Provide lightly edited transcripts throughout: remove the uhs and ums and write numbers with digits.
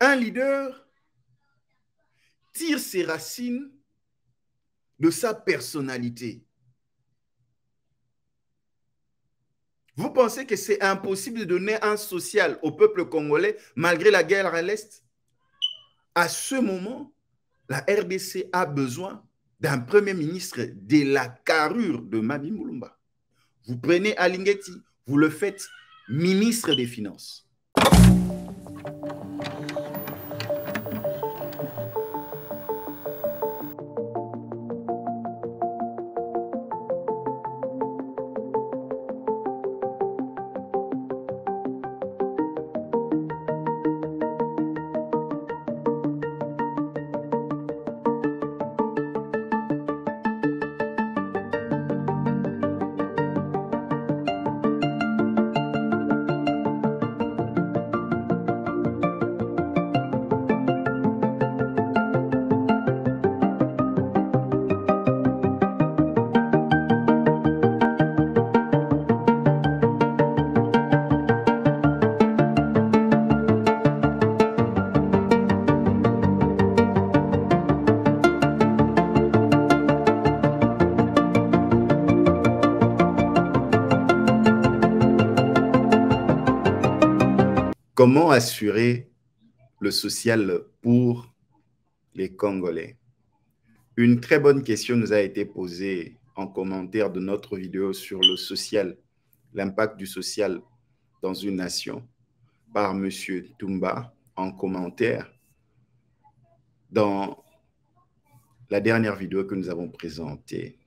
Un leader tire ses racines de sa personnalité. Vous pensez que c'est impossible de donner un social au peuple congolais malgré la guerre à l'Est? À ce moment, la RDC a besoin d'un premier ministre de la carrure de Mami Moulumba. Vous prenez Alinguetti, vous le faites ministre des Finances. Comment assurer le social pour les Congolais? Une très bonne question nous a été posée en commentaire de notre vidéo sur le social, l'impact du social dans une nation, par M. Toumba en commentaire dans la dernière vidéo que nous avons présentée.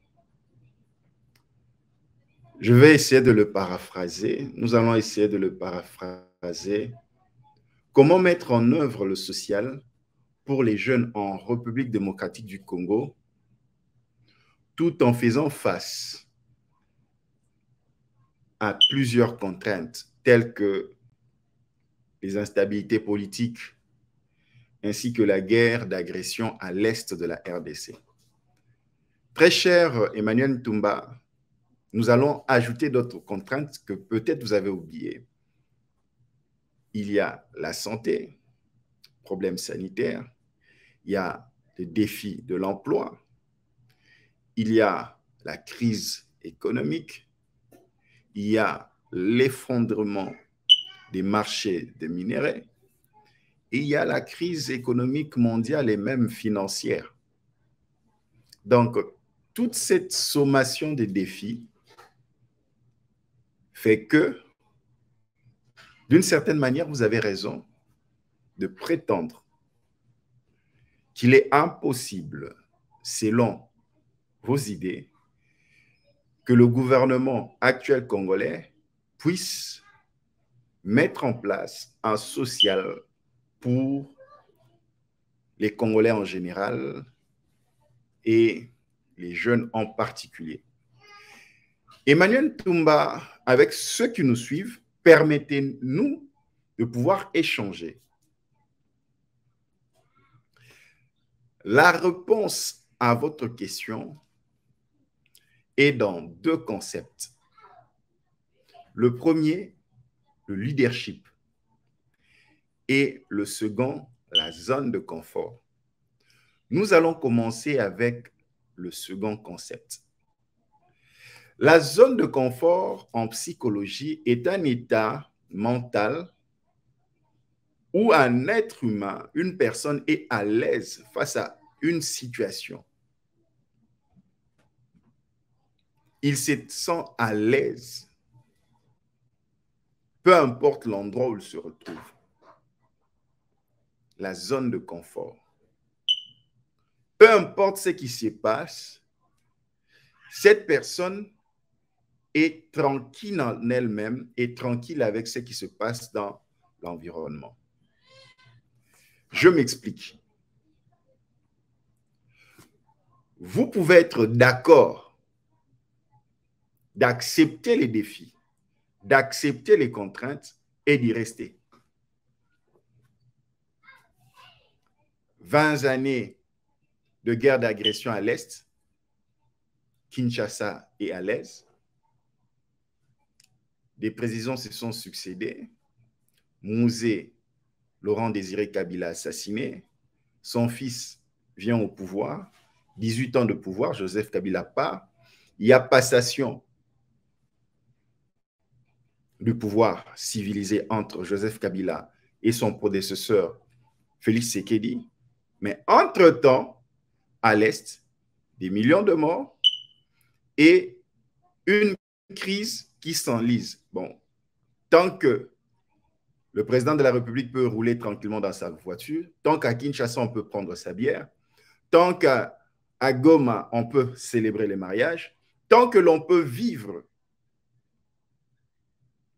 Je vais essayer de le paraphraser. Nous allons essayer de le paraphraser. Comment mettre en œuvre le social pour les jeunes en République démocratique du Congo, tout en faisant face à plusieurs contraintes telles que les instabilités politiques ainsi que la guerre d'agression à l'est de la RDC. Très cher Emmanuel Toumba, nous allons ajouter d'autres contraintes que peut-être vous avez oubliées. Il y a la santé, problèmes sanitaires, il y a le défi de l'emploi, il y a la crise économique, il y a l'effondrement des marchés de minerais, et il y a la crise économique mondiale et même financière. Donc, toute cette sommation de défis fait que, d'une certaine manière, vous avez raison de prétendre qu'il est impossible, selon vos idées, que le gouvernement actuel congolais puisse mettre en place un social pour les Congolais en général et les jeunes en particulier. Emmanuel Toumba, avec ceux qui nous suivent, permettez-nous de pouvoir échanger. La réponse à votre question est dans deux concepts. Le premier, le leadership, et le second, la zone de confort. Nous allons commencer avec le second concept. La zone de confort en psychologie est un état mental où un être humain, une personne est à l'aise face à une situation. Il se sent à l'aise, peu importe l'endroit où il se retrouve. La zone de confort. Peu importe ce qui se passe, cette personne est tranquille en elle-même et tranquille avec ce qui se passe dans l'environnement. Je m'explique. Vous pouvez être d'accord d'accepter les défis, d'accepter les contraintes et d'y rester. 20 années de guerre d'agression à l'Est, Kinshasa est à l'aise. Des présidents se sont succédés. Mouzé Laurent Désiré Kabila assassiné, son fils vient au pouvoir, 18 ans de pouvoir, Joseph Kabila part, il y a passation du pouvoir civilisé entre Joseph Kabila et son prédécesseur Félix Tshisekedi, mais entre-temps, à l'Est, des millions de morts et une crise qui s'enlise. Bon, tant que le président de la République peut rouler tranquillement dans sa voiture, tant qu'à Kinshasa, on peut prendre sa bière, tant qu'à Goma, on peut célébrer les mariages, tant que l'on peut vivre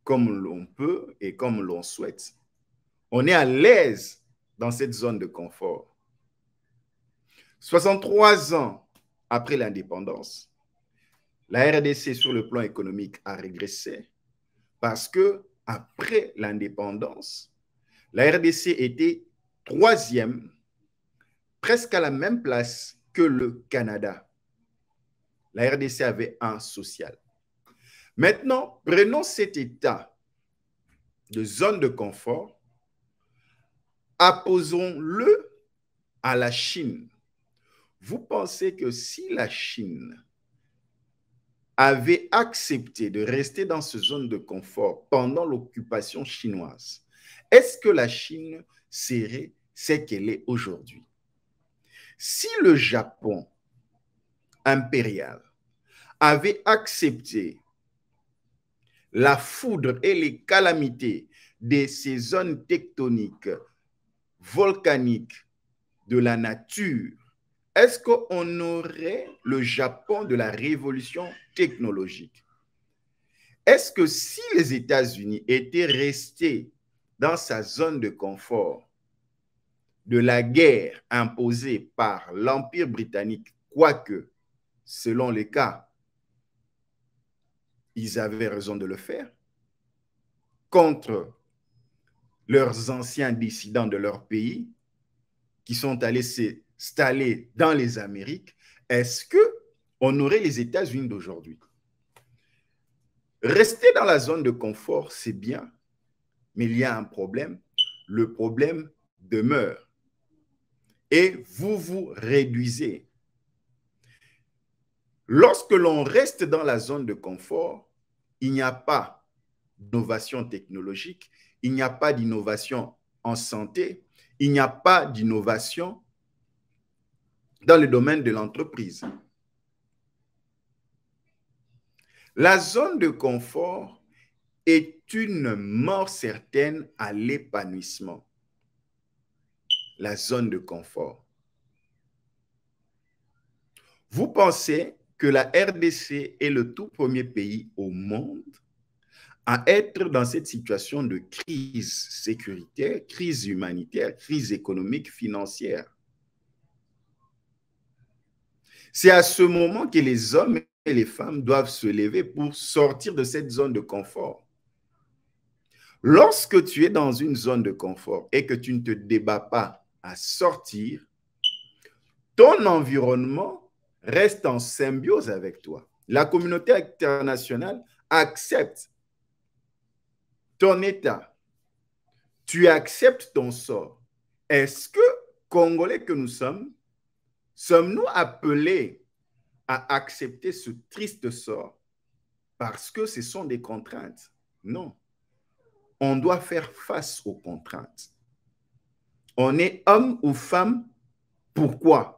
comme l'on peut et comme l'on souhaite, on est à l'aise dans cette zone de confort. 63 ans après l'indépendance, la RDC sur le plan économique a régressé parce que après l'indépendance, la RDC était troisième, presque à la même place que le Canada. La RDC avait un social. Maintenant, prenons cet état de zone de confort, apposons-le à la Chine. Vous pensez que si la Chine avait accepté de rester dans cette zone de confort pendant l'occupation chinoise, est-ce que la Chine serait ce qu'elle est aujourd'hui? Si le Japon impérial avait accepté la foudre et les calamités de ces zones tectoniques, volcaniques de la nature, est-ce qu'on aurait le Japon de la révolution technologique? Est-ce que si les États-Unis étaient restés dans sa zone de confort de la guerre imposée par l'Empire britannique, quoique, selon les cas, ils avaient raison de le faire, contre leurs anciens dissidents de leur pays, qui sont allés s'installer dans les Amériques, est-ce qu'on aurait les États-Unis d'aujourd'hui? Rester dans la zone de confort, c'est bien, mais il y a un problème. Le problème demeure. Et vous vous réduisez. Lorsque l'on reste dans la zone de confort, il n'y a pas d'innovation technologique, il n'y a pas d'innovation en santé, il n'y a pas d'innovation dans le domaine de l'entreprise. La zone de confort est une mort certaine à l'épanouissement. La zone de confort. Vous pensez que la RDC est le tout premier pays au monde à être dans cette situation de crise sécuritaire, crise humanitaire, crise économique, financière. C'est à ce moment que les hommes et les femmes doivent se lever pour sortir de cette zone de confort. Lorsque tu es dans une zone de confort et que tu ne te débats pas à sortir, ton environnement reste en symbiose avec toi. La communauté internationale accepte ton état. Tu acceptes ton sort. Est-ce que, Congolais que nous sommes-nous appelés à accepter ce triste sort parce que ce sont des contraintes? Non. On doit faire face aux contraintes. On est homme ou femme. Pourquoi?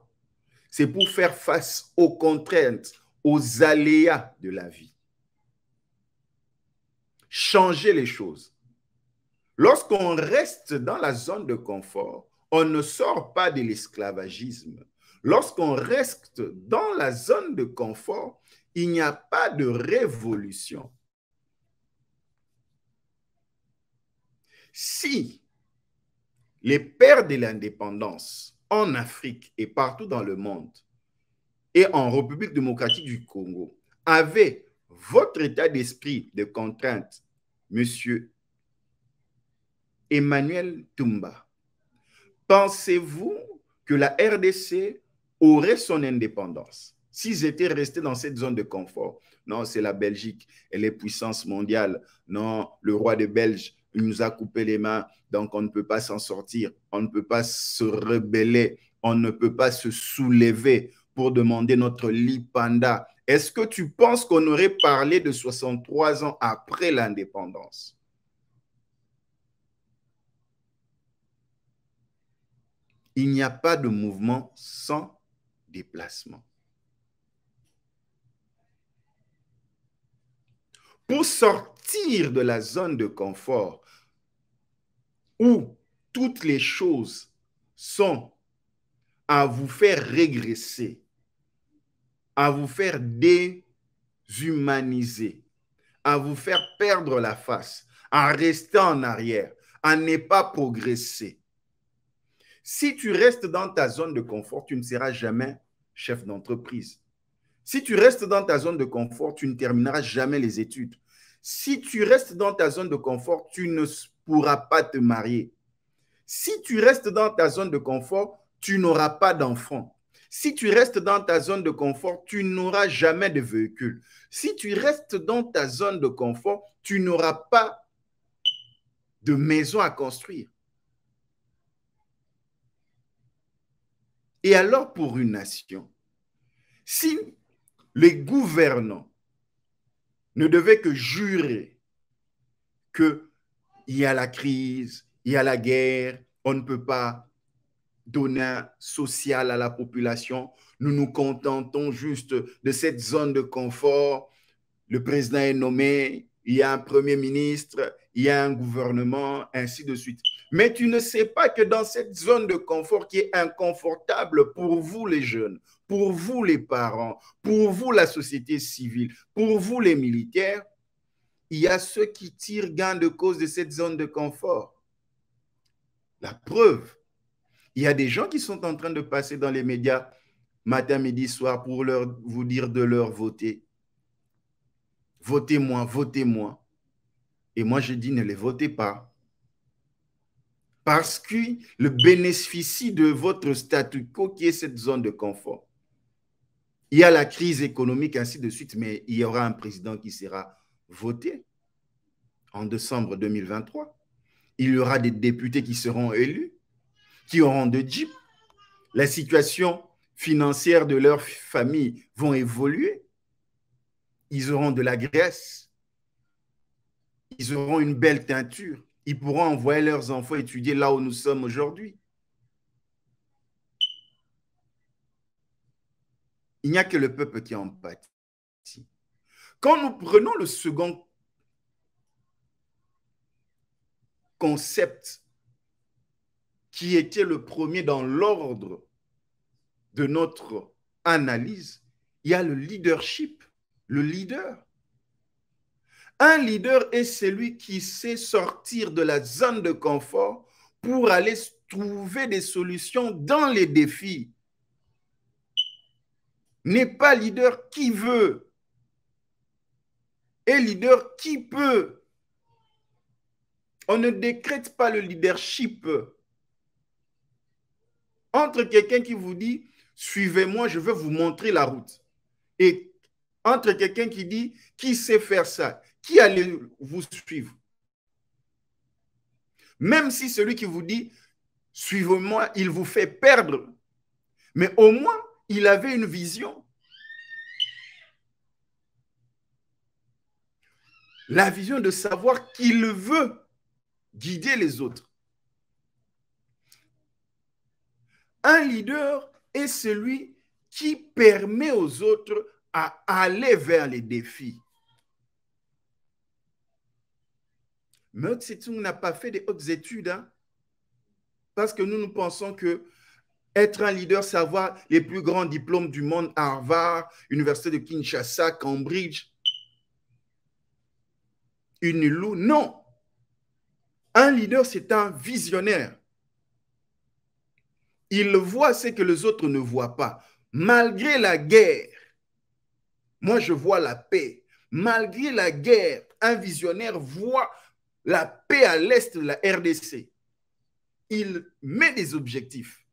C'est pour faire face aux contraintes, aux aléas de la vie. Changer les choses. Lorsqu'on reste dans la zone de confort, on ne sort pas de l'esclavagisme. Lorsqu'on reste dans la zone de confort, il n'y a pas de révolution. Si les pères de l'indépendance en Afrique et partout dans le monde et en République démocratique du Congo avaient votre état d'esprit de contrainte, monsieur Emmanuel Toumba, pensez-vous que la RDC aurait son indépendance s'ils étaient restés dans cette zone de confort? Non, c'est la Belgique, elle est puissance mondiale. Non, le roi de Belge il nous a coupé les mains, donc on ne peut pas s'en sortir, on ne peut pas se rebeller, on ne peut pas se soulever pour demander notre lipanda. Est-ce que tu penses qu'on aurait parlé de 63 ans après l'indépendance? Il n'y a pas de mouvement sans déplacement. Pour sortir de la zone de confort où toutes les choses sont à vous faire régresser, à vous faire déshumaniser, à vous faire perdre la face, à rester en arrière, à ne pas progresser. Si tu restes dans ta zone de confort, tu ne seras jamais chef d'entreprise. Si tu restes dans ta zone de confort, tu ne termineras jamais les études. Si tu restes dans ta zone de confort, tu ne pourras pas te marier. Si tu restes dans ta zone de confort, tu n'auras pas d'enfants. Si tu restes dans ta zone de confort, tu n'auras jamais de véhicule. Si tu restes dans ta zone de confort, tu n'auras pas de maison à construire. Et alors pour une nation, si les gouvernants ne devaient que jurer qu'il y a la crise, il y a la guerre, on ne peut pas donner un social à la population, nous nous contentons juste de cette zone de confort, le président est nommé, il y a un premier ministre, il y a un gouvernement, ainsi de suite. Mais tu ne sais pas que dans cette zone de confort qui est inconfortable pour vous les jeunes, pour vous les parents, pour vous la société civile, pour vous les militaires, il y a ceux qui tirent gain de cause de cette zone de confort. La preuve, il y a des gens qui sont en train de passer dans les médias matin, midi, soir pour vous dire de leur voter. Votez-moi, votez-moi. Et moi, je dis, ne les votez pas. Parce qu'ils bénéficient de votre statu quo qui est cette zone de confort. Il y a la crise économique, ainsi de suite, mais il y aura un président qui sera voté en décembre 2023. Il y aura des députés qui seront élus, qui auront de Jeep. La situation financière de leur famille vont évoluer. Ils auront de la graisse. Ils auront une belle teinture. Ils pourront envoyer leurs enfants étudier là où nous sommes aujourd'hui. Il n'y a que le peuple qui en pâtit. Quand nous prenons le second concept qui était le premier dans l'ordre de notre analyse, il y a le leadership, le leader. Un leader est celui qui sait sortir de la zone de confort pour aller trouver des solutions dans les défis. N'est pas leader qui veut, est leader qui peut. On ne décrète pas le leadership entre quelqu'un qui vous dit « Suivez-moi, je vais vous montrer la route » et entre quelqu'un qui dit « Qui sait faire ça ?» Qui allait vous suivre? Même si celui qui vous dit « Suivez-moi », il vous fait perdre, mais au moins, il avait une vision. La vision de savoir qu'il veut guider les autres. Un leader est celui qui permet aux autres à aller vers les défis. Mao Tse-tung n'a pas fait des hautes études, hein, parce que nous pensons que être un leader, c'est avoir les plus grands diplômes du monde, Harvard, Université de Kinshasa, Cambridge, UNILU. Non. Un leader, c'est un visionnaire. Il voit ce que les autres ne voient pas. Malgré la guerre, moi je vois la paix. Malgré la guerre, un visionnaire voit la paix à l'est de la RDC. Il met des objectifs.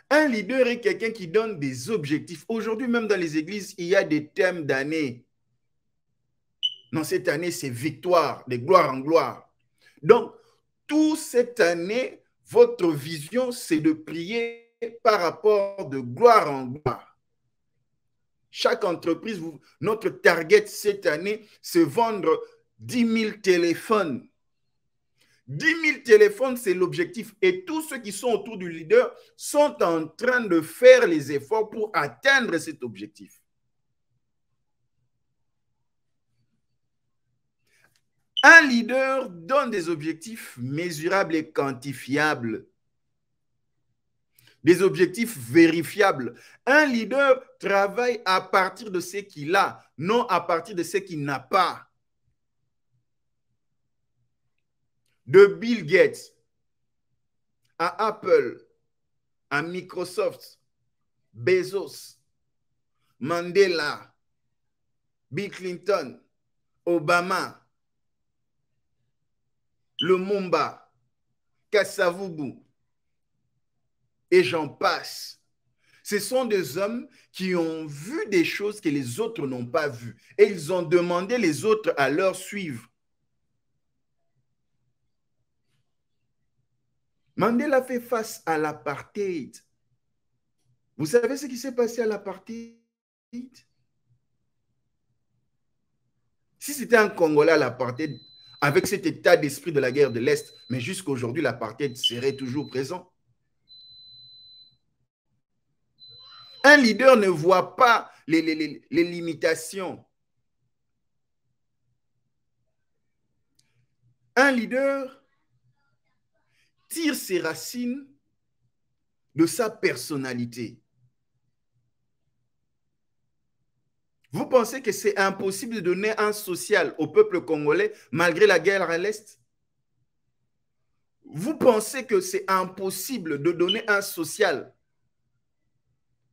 Un leader est quelqu'un qui donne des objectifs. Aujourd'hui, même dans les églises, il y a des thèmes d'année. Non, cette année, c'est victoire, de gloire en gloire. Donc, toute cette année, votre vision, c'est de prier par rapport de gloire en gloire. Chaque entreprise, notre target cette année, c'est vendre 10 000 téléphones. 10 000 téléphones, c'est l'objectif. Et tous ceux qui sont autour du leader sont en train de faire les efforts pour atteindre cet objectif. Un leader donne des objectifs mesurables et quantifiables. Des objectifs vérifiables. Un leader travaille à partir de ce qu'il a, non à partir de ce qu'il n'a pas. De Bill Gates à Apple, à Microsoft, Bezos, Mandela, Bill Clinton, Obama, Lumumba, Kasavubu, et j'en passe. Ce sont des hommes qui ont vu des choses que les autres n'ont pas vues. Et ils ont demandé les autres à leur suivre. Mandela fait face à l'apartheid. Vous savez ce qui s'est passé à l'apartheid? Si c'était un Congolais à l'apartheid, avec cet état d'esprit de la guerre de l'Est, mais jusqu'à aujourd'hui, l'apartheid serait toujours présent. Un leader ne voit pas les limitations. Un leader tire ses racines de sa personnalité. Vous pensez que c'est impossible de donner un social au peuple congolais malgré la guerre à l'Est? Vous pensez que c'est impossible de donner un social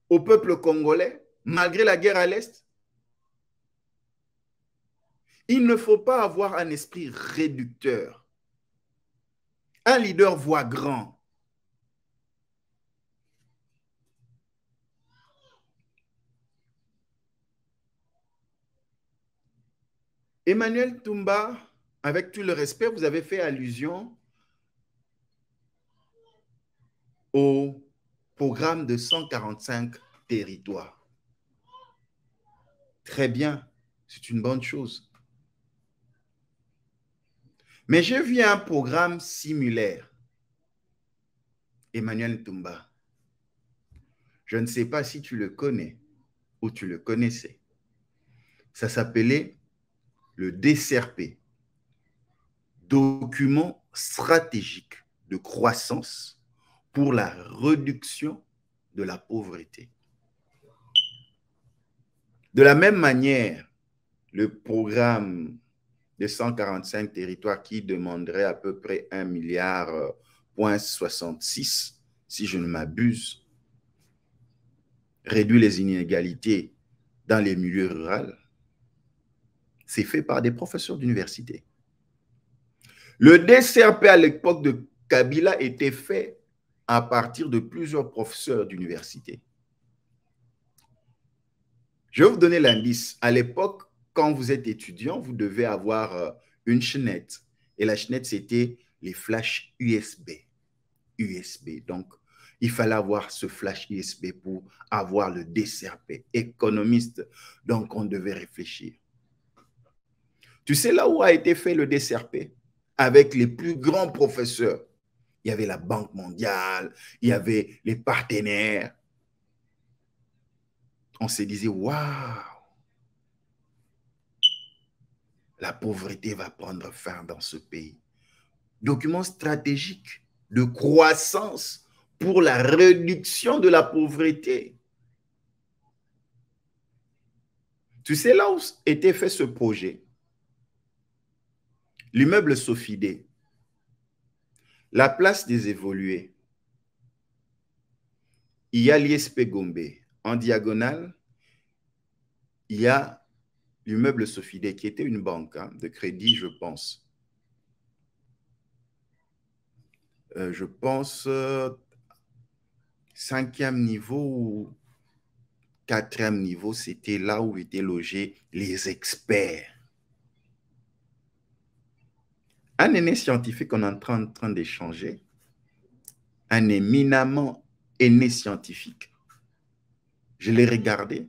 au peuple congolais malgré la guerre à l'Est? Il ne faut pas avoir un esprit réducteur. Un leader voit grand. Emmanuel Toumba, avec tout le respect, vous avez fait allusion au programme de 145 territoires. Très bien, c'est une bonne chose. Mais j'ai vu un programme similaire, Emmanuel Toumba. Je ne sais pas si tu le connais ou tu le connaissais. Ça s'appelait le DCRP, Document stratégique de croissance pour la réduction de la pauvreté. De la même manière, le programme de 145 territoires qui demanderait à peu près 1,66 milliard, si je ne m'abuse, réduire les inégalités dans les milieux ruraux, c'est fait par des professeurs d'université. Le DCRP à l'époque de Kabila était fait à partir de plusieurs professeurs d'université. Je vais vous donner l'indice. À l'époque, quand vous êtes étudiant, vous devez avoir une chaînette. Et la chaînette, c'était les flashs USB. Donc, il fallait avoir ce flash USB pour avoir le DCRP. Économiste, donc on devait réfléchir. Tu sais là où a été fait le DCRP? Avec les plus grands professeurs. Il y avait la Banque mondiale, il y avait les partenaires. On se disait, waouh, la pauvreté va prendre fin dans ce pays. Document stratégique de croissance pour la réduction de la pauvreté. Tu sais là où était fait ce projet? L'immeuble Sofidé, la place des évolués, il y a l'ISP Gombe. En diagonale, il y a l'immeuble Sofidé qui était une banque de crédit, je pense. Je pense 5e niveau ou 4e niveau, c'était là où étaient logés les experts. Un aîné scientifique qu'on est en train d'échanger, un éminemment aîné scientifique, je l'ai regardé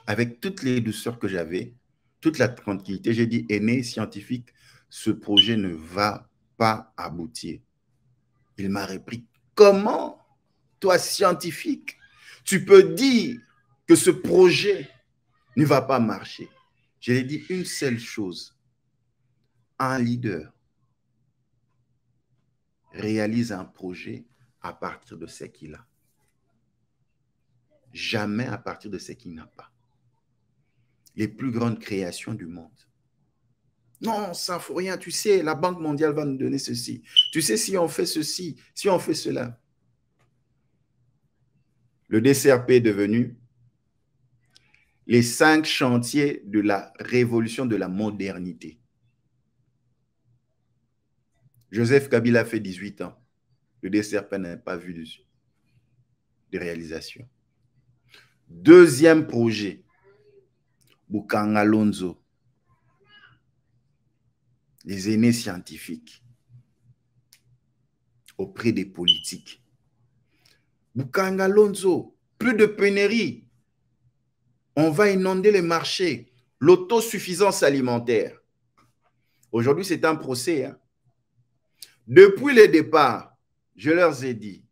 avec toutes les douceurs que j'avais, toute la tranquillité. J'ai dit, aîné scientifique, ce projet ne va pas aboutir. Il m'a repris, comment, toi scientifique, tu peux dire que ce projet ne va pas marcher? Je lui ai dit une seule chose, un leader réalise un projet à partir de ce qu'il a. Jamais à partir de ce qu'il n'a pas. Les plus grandes créations du monde. Non, ça ne faut rien, tu sais, la Banque mondiale va nous donner ceci. Tu sais, si on fait ceci, si on fait cela. Le DCRP est devenu les 5 chantiers de la révolution de la modernité. Joseph Kabila fait 18 ans. Le DCRP n'a pas vu de réalisation. Deuxième projet, Bukanga Lonzo, les aînés scientifiques auprès des politiques. Bukanga Lonzo, plus de pénurie. On va inonder les marchés. L'autosuffisance alimentaire. Aujourd'hui, c'est un procès. Hein. Depuis le départ, je leur ai dit,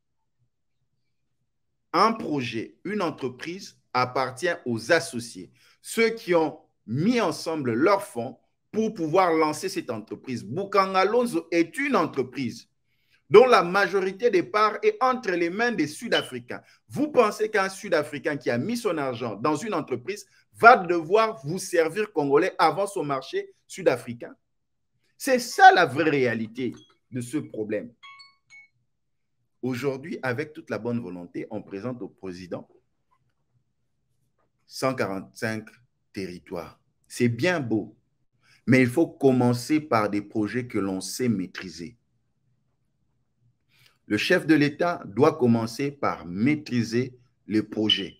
un projet, une entreprise appartient aux associés, ceux qui ont mis ensemble leurs fonds pour pouvoir lancer cette entreprise. Bukanga Lonzo est une entreprise dont la majorité des parts est entre les mains des Sud-Africains. Vous pensez qu'un Sud-Africain qui a mis son argent dans une entreprise va devoir vous servir Congolais avant son marché sud-africain? C'est ça la vraie réalité de ce problème. Aujourd'hui, avec toute la bonne volonté, on présente au président 145 territoires. C'est bien beau, mais il faut commencer par des projets que l'on sait maîtriser. Le chef de l'État doit commencer par maîtriser les projets.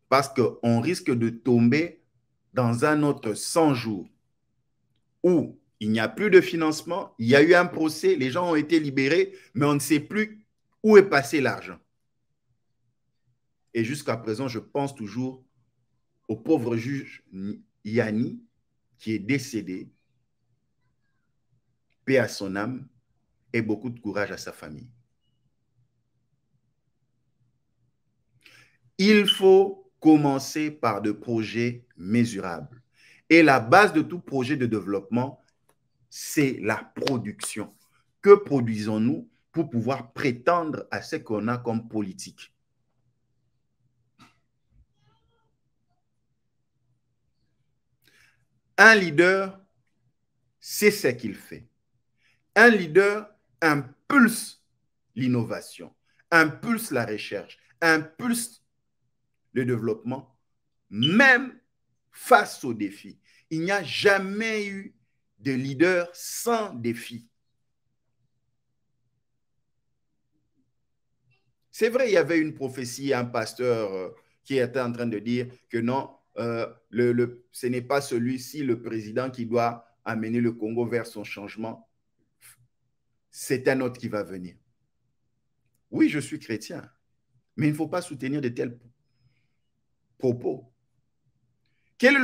Parce qu'on risque de tomber dans un autre 100 jours où il n'y a plus de financement, il y a eu un procès, les gens ont été libérés, mais on ne sait plus où est passé l'argent. Et jusqu'à présent, je pense toujours au pauvre juge Yanni qui est décédé, paix à son âme et beaucoup de courage à sa famille. Il faut commencer par des projets mesurables. Et la base de tout projet de développement, c'est la production. Que produisons-nous pour pouvoir prétendre à ce qu'on a comme politique? Un leader sait ce qu'il fait. Un leader impulse l'innovation, impulse la recherche, impulse le développement, même face aux défis. Il n'y a jamais eu de leader sans défi. C'est vrai, il y avait une prophétie, un pasteur qui était en train de dire que non, ce n'est pas celui-ci, le président, qui doit amener le Congo vers son changement. C'est un autre qui va venir. Oui, je suis chrétien, mais il ne faut pas soutenir de tels propos. Quelle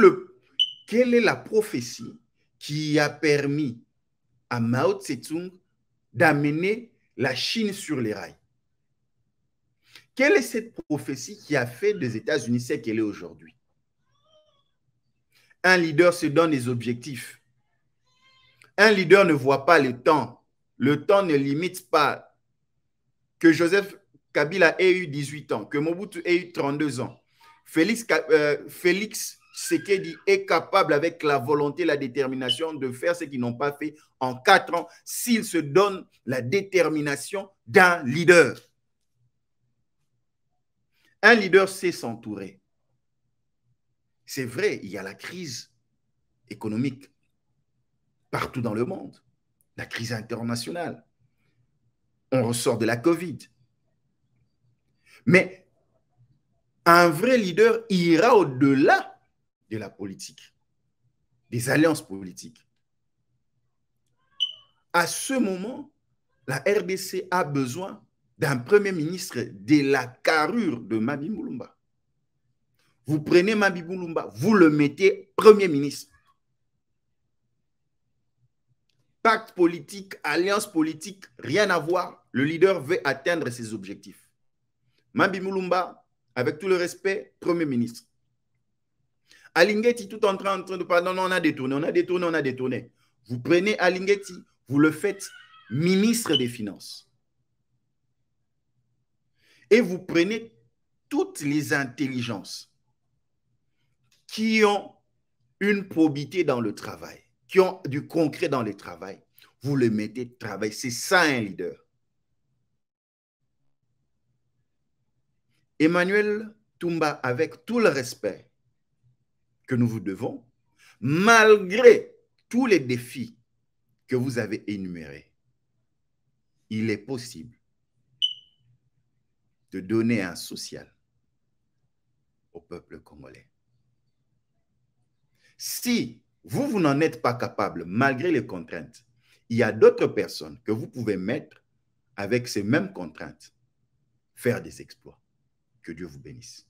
est la prophétie qui a permis à Mao Tse-tung d'amener la Chine sur les rails? Quelle est cette prophétie qui a fait des États-Unis ce qu'elle est aujourd'hui? Un leader se donne des objectifs. Un leader ne voit pas le temps. Le temps ne limite pas. Que Joseph Kabila ait eu 18 ans, que Mobutu ait eu 32 ans. Félix Tshisekedi est capable, avec la volonté, la détermination, de faire ce qu'ils n'ont pas fait en 4 ans s'il se donne la détermination d'un leader. Un leader sait s'entourer. C'est vrai, il y a la crise économique partout dans le monde, la crise internationale. On ressort de la COVID. Mais un vrai leader ira au-delà de la politique. des alliances politiques. À ce moment, la RDC a besoin d'un premier ministre de la carrure de Mabi Mulumba. Vous prenez Mabi Mulumba, vous le mettez premier ministre. Pacte politique, alliance politique, rien à voir. Le leader veut atteindre ses objectifs. Mabi Mulumba, avec tout le respect, premier ministre. Alingeti, tout en train de parler, non, on a détourné. Vous prenez Alingeti, vous le faites ministre des Finances. Et vous prenez toutes les intelligences qui ont une probité dans le travail, qui ont du concret dans le travail, vous le mettez de travail. C'est ça un leader. Emmanuel Toumba, avec tout le respect que nous vous devons, malgré tous les défis que vous avez énumérés, il est possible de donner un social au peuple congolais. Si vous n'en êtes pas capable, malgré les contraintes, il y a d'autres personnes que vous pouvez mettre avec ces mêmes contraintes, faire des exploits. Que Dieu vous bénisse.